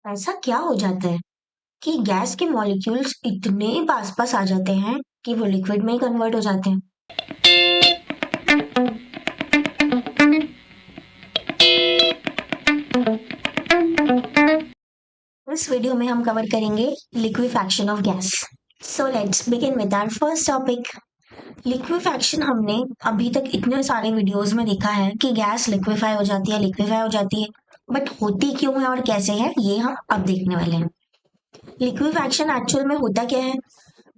ऐसा क्या हो जाता है कि गैस के मॉलिक्यूल्स इतने पास पास आ जाते हैं कि वो लिक्विड में ही कन्वर्ट हो जाते हैं। इस वीडियो में हम कवर करेंगे liquefaction of gas. So let's begin with our first topic. Liquefaction हमने अभी तक इतने सारे वीडियोस में देखा है कि गैस लिक्विफाई हो जाती है, बट होती क्यों है और कैसे है ये हम अब देखने वाले हैं। लिक्विफैक्शन एक्चुअल में होता क्या है?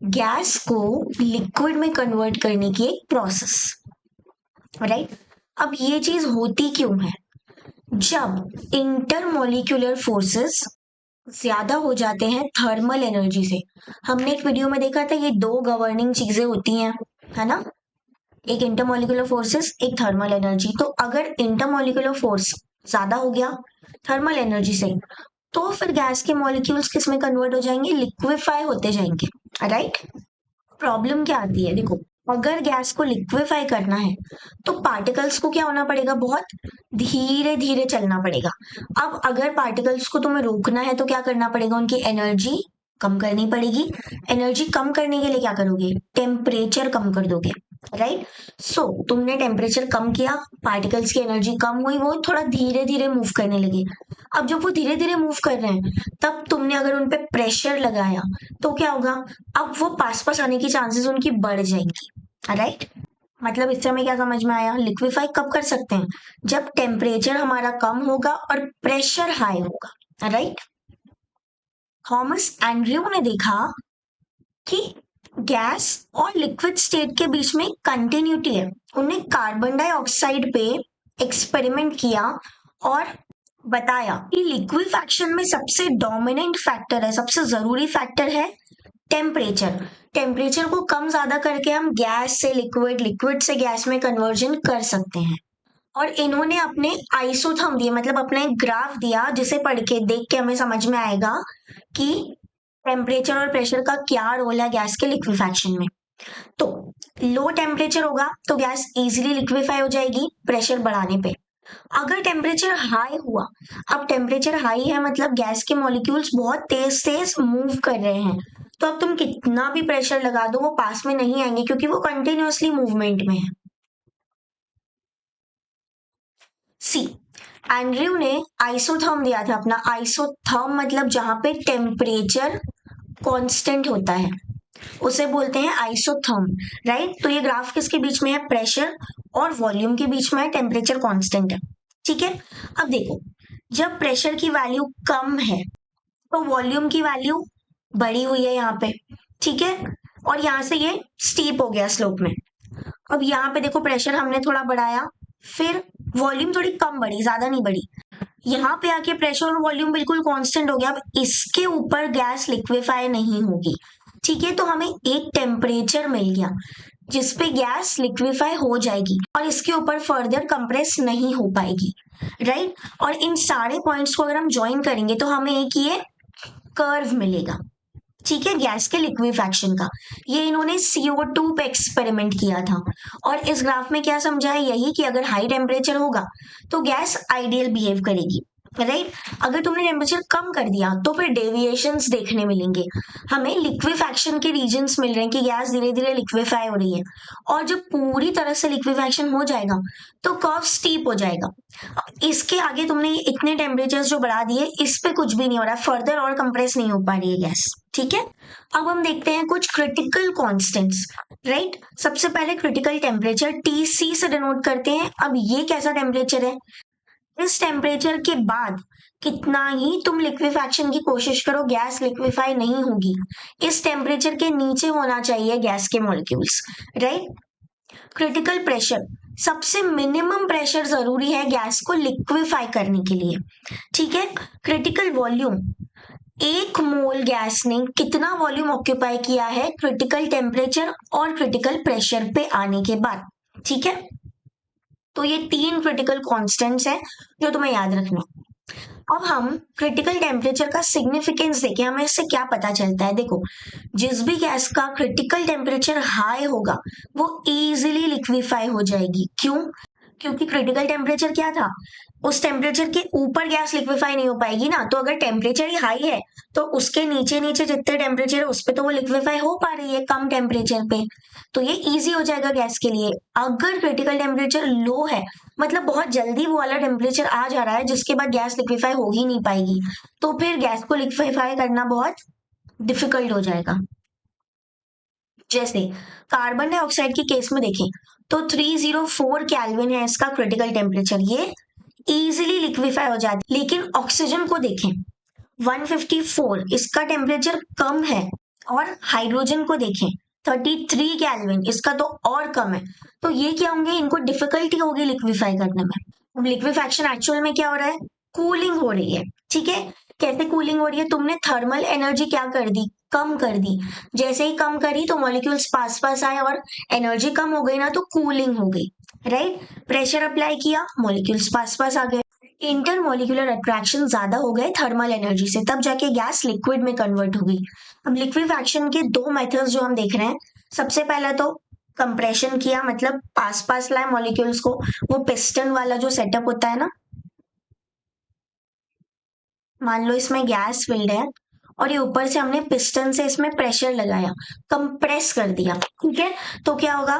गैस को लिक्विड में कन्वर्ट करने की एक प्रोसेस, राइट? अब ये चीज होती क्यों है? जब इंटरमोलिक्यूलर फोर्सेस ज्यादा हो जाते हैं थर्मल एनर्जी से। हमने एक वीडियो में देखा था ये दो गवर्निंग चीजें होती हैं, है ना? एक इंटरमोलिकुलर फोर्सेस, एक थर्मल एनर्जी। तो अगर इंटरमोलिकुलर फोर्स ज्यादा हो गया थर्मल एनर्जी से, तो फिर गैस के मॉलिक्यूल्स किस में कन्वर्ट हो जाएंगे? लिक्विफाई होते जाएंगे, राइट? प्रॉब्लम क्या आती है? देखो, अगर गैस को लिक्विफाई करना है तो पार्टिकल्स को क्या होना पड़ेगा? बहुत धीरे धीरे चलना पड़ेगा। अब अगर पार्टिकल्स को तुम्हें रोकना है तो क्या करना पड़ेगा? उनकी एनर्जी कम करनी पड़ेगी। एनर्जी कम करने के लिए क्या करोगे? टेम्परेचर कम कर दोगे, राइट? सो तुमने टेम्परेचर कम किया, पार्टिकल्स की एनर्जी कम हुई, वो थोड़ा धीरे धीरे मूव करने लगे। अब जब वो धीरे धीरे मूव कर रहे हैं, तब तुमने अगर उन पे प्रेशर लगाया तो क्या होगा? अब वो पास पास आने की चांसेस उनकी बढ़ जाएंगी, राइट? मतलब इससे हमें क्या समझ में आया? लिक्विफाई कब कर सकते हैं? जब टेम्परेचर हमारा कम होगा और प्रेशर हाई होगा, राइट? थॉमस एंड्रयू ने देखा कि गैस और लिक्विड स्टेट के बीच में कंटिन्यूटी है। उन्हें कार्बन डाइऑक्साइड पे एक्सपेरिमेंट किया और बताया कि लिक्विफैक्शन में सबसे डोमिनेंट फैक्टर है, सबसे जरूरी फैक्टर है टेम्परेचर। टेम्परेचर को कम ज्यादा करके हम गैस से लिक्विड, लिक्विड से गैस में कन्वर्जन कर सकते हैं। और इन्होंने अपने आइसोथर्म दिए, मतलब अपना एक ग्राफ दिया जिसे पढ़ के देख के हमें समझ में आएगा कि टेम्परेचर और प्रेशर का क्या रोल है गैस के लिक्विफैक्शन में। तो लो टेम्परेचर होगा तो गैस इजीली लिक्विफाई हो जाएगी प्रेशर बढ़ाने पे। अगर टेम्परेचर हाई हुआ, अब टेम्परेचर हाई है मतलब गैस के मॉलिक्यूल्स बहुत तेज तेज मूव कर रहे हैं, तो अब तुम कितना भी प्रेशर लगा दो वो पास में नहीं आएंगे क्योंकि वो कंटिन्यूअसली मूवमेंट में है। सी, एंड्रयू ने आइसोथर्म दिया था अपना। आइसोथर्म मतलब जहां पे टेम्परेचर कांस्टेंट होता है उसे बोलते हैं आइसोथर्म, राइट? तो ये ग्राफ किसके बीच में है? प्रेशर और वॉल्यूम के बीच में है, टेम्परेचर कांस्टेंट है, ठीक है? अब देखो, जब प्रेशर की वैल्यू कम है तो वॉल्यूम की वैल्यू बढ़ी हुई है यहाँ पे, ठीक है? और यहाँ से ये स्टीप हो गया स्लोप में। अब यहाँ पे देखो, प्रेशर हमने थोड़ा बढ़ाया, फिर वॉल्यूम थोड़ी कम बढ़ी, ज्यादा नहीं बढ़ी। यहाँ पे आके प्रेशर और वॉल्यूम बिल्कुल कांस्टेंट हो गया। अब इसके ऊपर गैस लिक्विफाई नहीं होगी, ठीक है? तो हमें एक टेम्परेचर मिल गया जिसपे गैस लिक्विफाई हो जाएगी और इसके ऊपर फर्दर कंप्रेस नहीं हो पाएगी, राइट? और इन सारे पॉइंट्स को अगर हम ज्वाइन करेंगे तो हमें एक ये कर्व मिलेगा, ठीक है? गैस के लिक्विफैक्शन का। ये इन्होंने CO2 पे एक्सपेरिमेंट किया था और इस ग्राफ में क्या समझा है? यही कि अगर हाई टेम्परेचर होगा तो गैस आइडियल बिहेव करेगी, राइट? अगर तुमने टेम्परेचर कम कर दिया तो फिर डेविएशंस देखने मिलेंगे। हमें लिक्विफैक्शन के रीजंस मिल रहे हैं कि गैस धीरे धीरे लिक्विफाई हो रही है, और जब पूरी तरह से लिक्विफैक्शन हो जाएगा तो कर्व स्टीप हो जाएगा। इसके आगे तुमने इतने टेम्परेचर्स जो बढ़ा दिए, इस पे कुछ भी नहीं हो रहा, फर्दर और कंप्रेस नहीं हो पा रही है गैस, ठीक है? अब हम देखते हैं कुछ क्रिटिकल कांस्टेंट्स, राइट? सबसे पहले क्रिटिकल टेम्परेचर TC से डिनोट करते हैं। अब ये कैसा टेम्परेचर है? इस टेम्परेचर के बाद कितना ही तुम लिक्विफैक्शन की कोशिश करो, गैस लिक्विफाई नहीं होगी। इस टेम्परेचर के नीचे होना चाहिए गैस के मॉलिक्यूल्स, राइट? क्रिटिकल प्रेशर, सबसे मिनिमम प्रेशर जरूरी है गैस को लिक्विफाई करने के लिए, ठीक है? क्रिटिकल वॉल्यूम, एक मोल गैस ने कितना वॉल्यूम ऑक्यूपाई किया है क्रिटिकल टेम्परेचर और क्रिटिकल प्रेशर पे आने के बाद, ठीक है? तो ये तीन क्रिटिकल कांस्टेंट्स हैं जो तुम्हें याद रखना। अब हम क्रिटिकल टेम्परेचर का सिग्निफिकेंस देखें, हमें इससे क्या पता चलता है? देखो, जिस भी गैस का क्रिटिकल टेम्परेचर हाई होगा वो इजीली लिक्विफाई हो जाएगी। क्यों? क्योंकि क्रिटिकल टेम्परेचर क्या था, उस टेम्परेचर के ऊपर गैस लिक्विफाई नहीं हो पाएगी ना। तो अगर टेम्परेचर ही हाई है तो उसके नीचे नीचे जितने टेम्परेचर है उस पर तो वो लिक्विफाई हो पा रही है कम टेम्परेचर पे, तो ये इजी हो जाएगा गैस के लिए। अगर क्रिटिकल टेम्परेचर लो है, मतलब बहुत जल्दी वो वाला टेम्परेचर आ जा रहा है जिसके बाद गैस लिक्विफाई हो ही नहीं पाएगी, तो फिर गैस को लिक्विफाई करना बहुत डिफिकल्ट हो जाएगा। जैसे कार्बन डाइऑक्साइड के केस में देखें तो 304 केल्विन है इसका क्रिटिकल टेम्परेचर, ये इजीली लिक्विफाई हो जाती है। लेकिन ऑक्सीजन को देखें 154 इसका टेम्परेचर कम है, और हाइड्रोजन को देखें 33 केल्विन इसका तो और कम है। तो ये क्या होंगे, इनको डिफिकल्टी होगी लिक्विफाई करने में। अब लिक्विफैक्शन एक्चुअल में क्या हो रहा है, कूलिंग हो रही है। ठीक है, कैसे कूलिंग हो रही है, तुमने थर्मल एनर्जी क्या कर दी, कम कर दी। जैसे ही कम करी तो मॉलिक्यूल्स पास पास आए और एनर्जी कम हो गई ना, तो कूलिंग हो गई। राइट, प्रेशर अप्लाई किया, मॉलिक्यूल्स पास पास आ गए, इंटरमोलिकुलर अट्रैक्शन ज्यादा हो गए थर्मल एनर्जी से, तब जाके गैस लिक्विड में कन्वर्ट हो गई। अब लिक्विफैक्शन के दो मेथड्स जो हम देख रहे हैं, सबसे पहला तो कंप्रेशन किया, मतलब पास पास लाए मॉलिक्यूल्स को, वो पिस्टन वाला जो सेटअप होता है ना, मान लो इसमें गैस फिल्ड है और ये ऊपर से हमने पिस्टन से इसमें प्रेशर लगाया, कंप्रेस कर दिया। ठीक है, तो क्या होगा,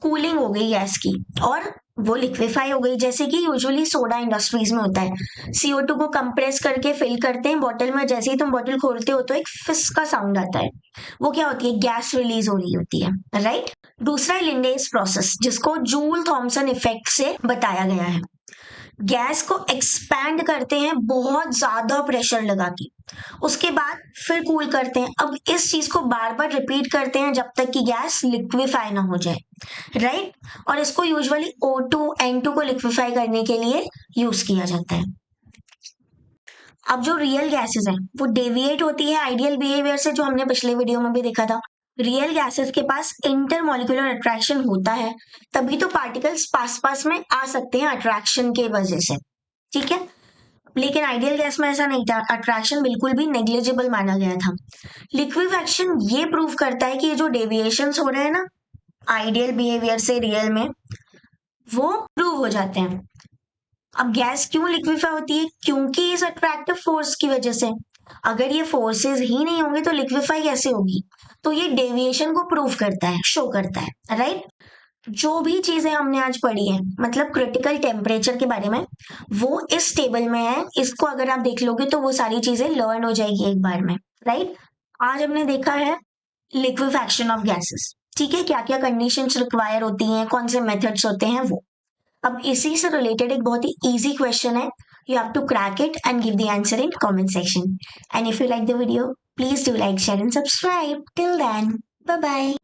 कूलिंग हो गई गैस की और वो लिक्विफाई हो गई। जैसे कि यूजुअली सोडा इंडस्ट्रीज में होता है, CO2 को कंप्रेस करके फिल करते हैं बॉटल में, जैसे ही तुम बॉटल खोलते हो तो एक फिस का साउंड आता है, वो क्या होती है, गैस रिलीज हो रही होती है। राइट, दूसरा है लिंडेज प्रोसेस, जिसको जूल थॉमसन इफेक्ट से बताया गया है। गैस को एक्सपैंड करते हैं बहुत ज्यादा प्रेशर लगा के, उसके बाद फिर कूल करते हैं। अब इस चीज को बार बार रिपीट करते हैं जब तक कि गैस लिक्विफाई ना हो जाए। राइट, और इसको यूजुअली O2 N2 को लिक्विफाई करने के लिए यूज किया जाता है। अब जो रियल गैसेस हैं वो डेविएट होती है आइडियल बिहेवियर से, जो हमने पिछले वीडियो में भी देखा था। रियल गैसेस के पास इंटरमोलिकुलर अट्रैक्शन होता है, तभी तो पार्टिकल्स पास पास में आ सकते हैं अट्रैक्शन के वजह से। ठीक है, लेकिन आइडियल गैस में ऐसा नहीं था, अट्रैक्शन बिल्कुल भी नेग्लिजिबल माना गया था। लिक्विफैक्शन ये प्रूव करता है कि ये जो डेविएशंस हो रहे हैं ना आइडियल बिहेवियर से रियल में, वो प्रूव हो जाते हैं। अब गैस क्यों लिक्विफाई होती है, क्योंकि इस अट्रैक्टिव फोर्स की वजह से। अगर ये फोर्सेस ही नहीं होंगे तो लिक्विफाई कैसे होगी, तो ये डेविएशन को प्रूव करता है, शो करता है। राइट, जो भी चीजें हमने आज पढ़ी है, मतलब क्रिटिकल टेम्परेचर के बारे में, वो इस टेबल में है। इसको अगर आप देख लोगे तो वो सारी चीजें लर्न हो जाएगी एक बार में। राइट, आज हमने देखा है लिक्विफैक्शन ऑफ गैसेस। ठीक है, क्या क्या कंडीशंस रिक्वायर होती हैं, कौन से मेथड्स होते हैं वो। अब इसी से रिलेटेड एक बहुत ही इजी क्वेश्चन है, you have to crack it and give the answer in comment section. And if you like the video, please do like, share and subscribe. Till then, bye bye.